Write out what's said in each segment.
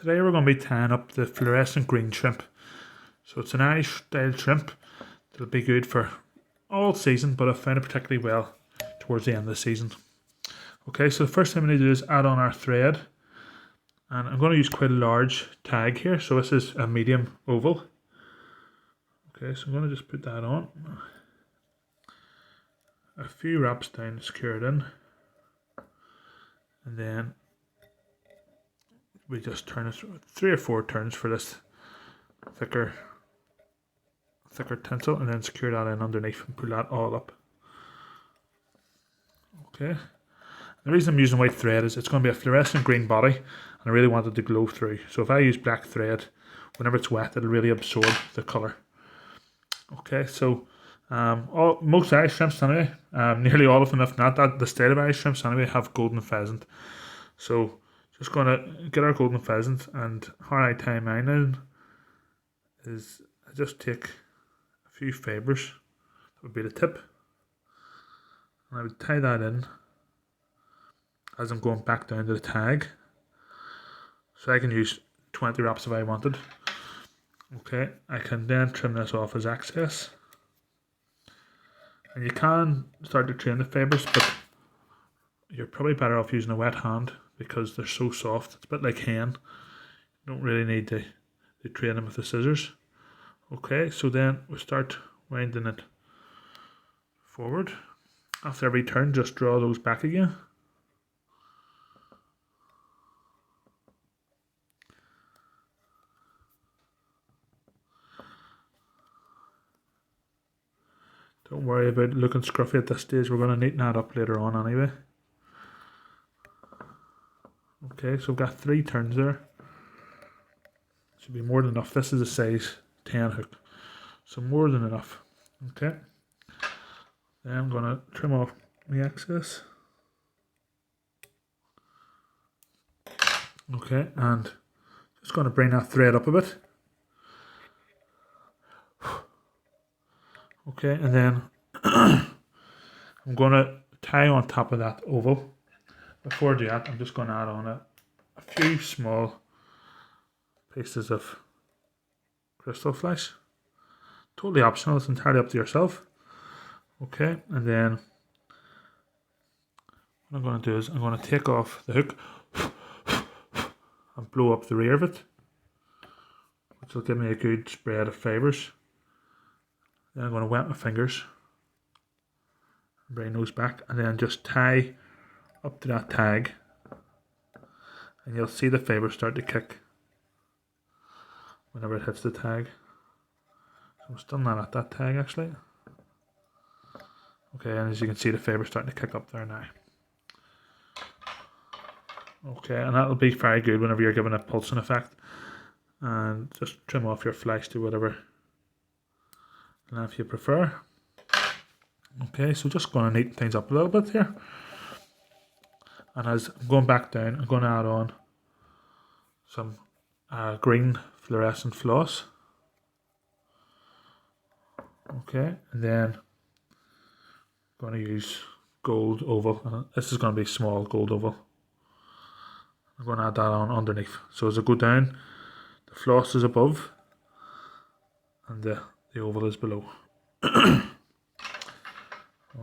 Today we're going to be tying up the fluorescent green shrimp. So it's an Irish style shrimp that'll be good for all season, but I found it particularly well towards the end of the season. Okay, so the first thing we need to do is add on our thread. And I'm going to use quite a large tag here, so this is a medium oval. Okay, so I'm going to just put that on. A few wraps down to secure it in. And then we just turn it 3 or 4 turns for this thicker tinsel, and then secure that in underneath and pull that all up. Okay. The reason I'm using white thread is it's going to be a fluorescent green body, and I really want it to glow through. So if I use black thread, whenever it's wet, it'll really absorb the colour. Okay, so most Irish shrimps anyway, nearly all of them, if not that, the style of Irish shrimps anyway, have golden pheasant. So just going to get our golden pheasant, and how I tie mine in is I just take a few fibres, that would be the tip, and I would tie that in as I'm going back down to the tag. So I can use 20 wraps if I wanted. Okay, I can then trim this off as excess. And you can start to train the fibres, but you're probably better off using a wet hand because they're so soft. It's a bit like hen. You don't really need to train them with the scissors. Okay, so then we start winding it forward. After every turn, just draw those back again. Don't worry about looking scruffy at this stage. We're going to neaten that up later on anyway. Okay, so we've got 3 turns there. Should be more than enough. This is a size 10 hook, so more than enough. Okay, then I'm going to trim off the excess. Okay, and just going to bring that thread up a bit. Okay, and then I'm going to tie on top of that oval. Before I do that, I'm just going to add on a few small pieces of crystal flesh. Totally optional, it's entirely up to yourself. Okay, and then what I'm going to do is I'm going to take off the hook and blow up the rear of it, which will give me a good spread of fibres. Then I'm going to wet my fingers and bring those back, and then just tie up to that tag, and you'll see the fibres start to kick whenever it hits the tag. So I'm still not at that tag actually. Okay, and as you can see, the fibres starting to kick up there now. Okay, and that'll be very good whenever you're giving a pulsing effect. And just trim off your flesh to whatever length you prefer. Okay, so just going to neaten things up a little bit here. And as I'm going back down, I'm going to add on some green fluorescent floss. Okay, and then I'm going to use gold oval. This is going to be small gold oval. I'm going to add that on underneath. So as I go down, the floss is above and the oval is below.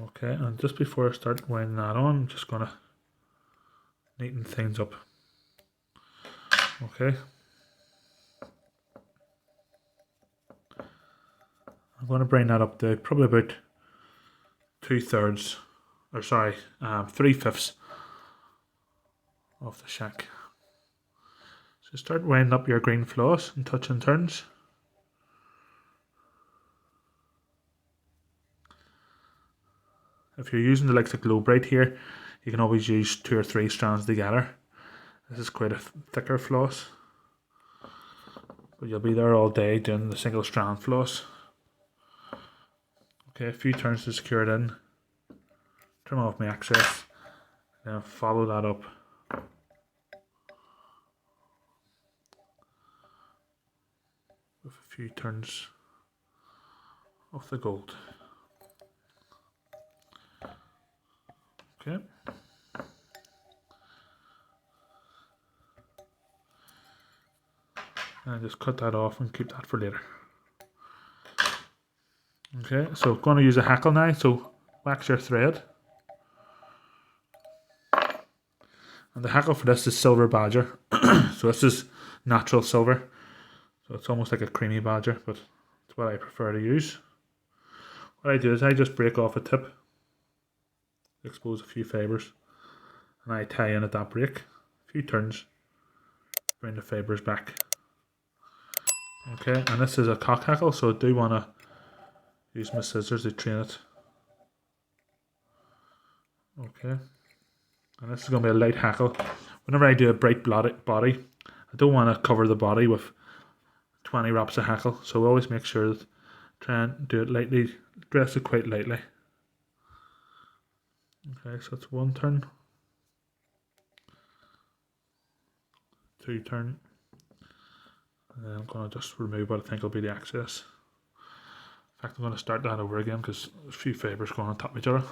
Okay, and just before I start winding that on, I'm just going to neaten things up. Okay. I'm going to bring that up to probably about 3/5 of the shank. So start winding up your green floss and touching turns. If you're using the likes of Glow Bright here, you can always use 2 or 3 strands together. This is quite a thicker floss, but you'll be there all day doing the single strand floss. Okay, a few turns to secure it in. Trim off my excess, then follow that up with a few turns of the gold. Okay. And just cut that off and keep that for later. Okay, so going to use a hackle now, so wax your thread. And the hackle for this is silver badger. So this is natural silver. So it's almost like a creamy badger, but it's what I prefer to use. What I do is I just break off a tip, expose a few fibres, and I tie in at that break. A few turns, bring the fibres back. Okay, and this is a cock hackle, so I do want to use my scissors to train it. Okay, and this is going to be a light hackle. Whenever I do a bright body, I don't want to cover the body with 20 wraps of hackle, so always make sure that try and do it lightly, dress it quite lightly. Okay, so it's one turn, two turn, and then I'm going to just remove what I think will be the excess. In fact, I'm going to start that over again because there's a few fibres going on top of each other.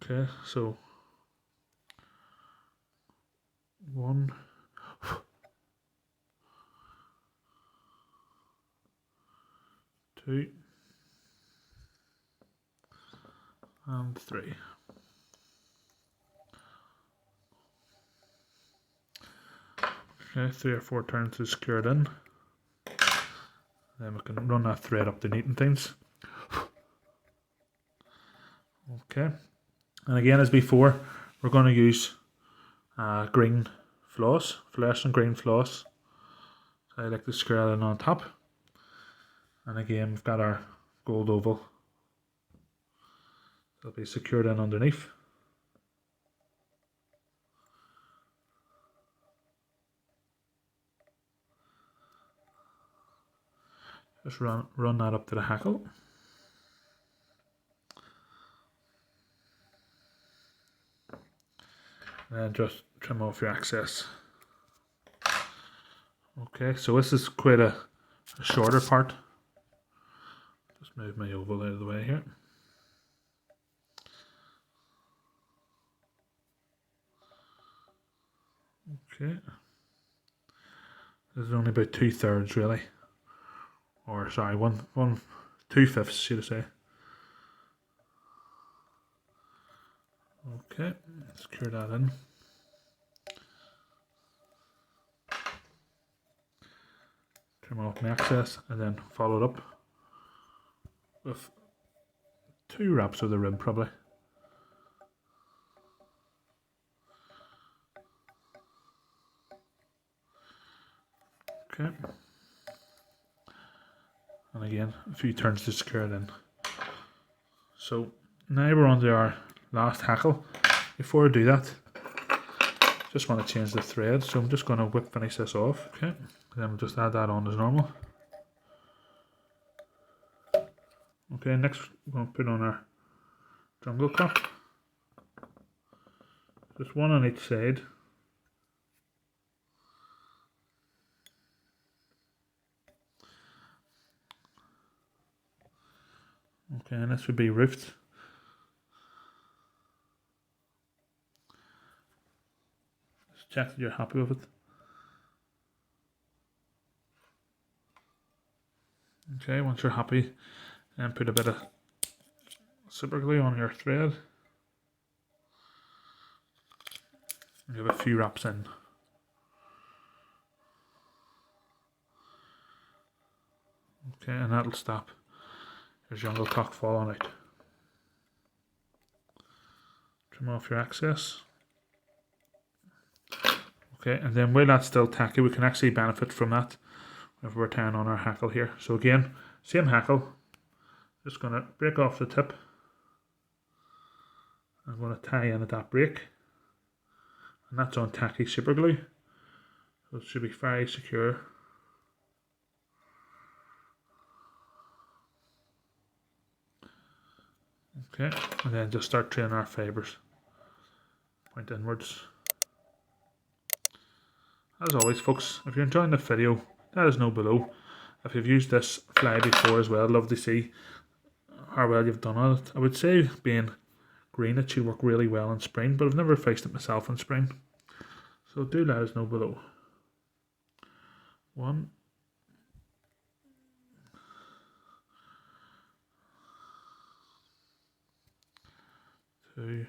Okay, so 1, 2, and 3. Okay, 3 or 4 turns to secure it in. Then we can run that thread up the knit and things. Okay, and again as before, we're going to use green floss, Florescent green floss. So I like to screw that in on top. And again, we've got our gold oval. It'll be secured in underneath. Just run that up to the hackle. And then just trim off your excess. Okay, so this is quite a shorter part. Just move my oval out of the way here. Okay. This is only about 2/3 really. Or sorry, 2/5 should I say. Okay, secure that in. Trim off my excess and then follow it up with 2 wraps of the rib probably. Okay. And again, a few turns to secure it in. So now we're on to our last hackle. Before I do that, just want to change the thread, so I'm just going to finish this off. Okay, and then we'll just add that on as normal. Okay, next we're going to put on our jungle cock. Just one on each side. Okay, and this would be roofed. Just check that you're happy with it. Okay, once you're happy, then put a bit of super glue on your thread. And give a few wraps in. Okay, and that'll stop your jungle cock falling out. Trim off your excess. Okay, and then while that's still tacky, we can actually benefit from that if we're tying on our hackle here. So again, same hackle, just going to break off the tip. I'm going to tie in at that break, and that's on tacky super glue, so it should be very secure. Okay, and then just start training our fibres. Point inwards. As always folks, if you're enjoying the video, let us know below. If you've used this fly before as well, I'd love to see how well you've done on it. I would say being green it should work really well in spring, but I've never faced it myself in spring. So do let us know below. 1, 2,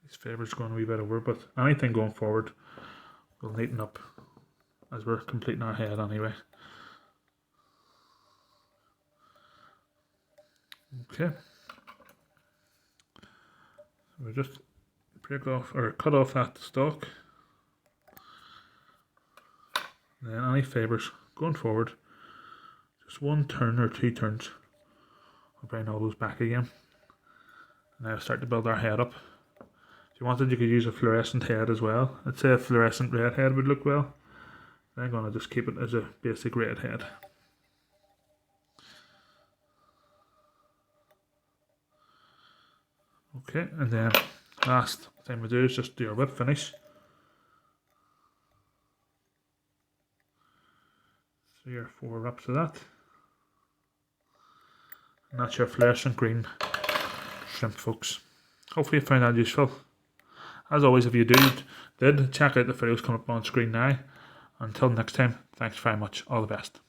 'These favours going a wee bit over, but anything going forward will neaten up as we're completing our head anyway. Okay. So we just break off or cut off that stalk. And then any favours going forward, just 1 turn or 2 turns. I'll bring all those back again. And now start to build our head up. If you wanted, you could use a fluorescent head as well. I'd say a fluorescent red head would look well. I'm going to just keep it as a basic red head. Okay, and then last thing we do is just do our whip finish. So your 4 wraps of that. And that's your fluorescent green shrimp, folks. Hopefully you found that useful. As always, if you did, check out the videos coming up on screen now. Until next time, thanks very much. All the best.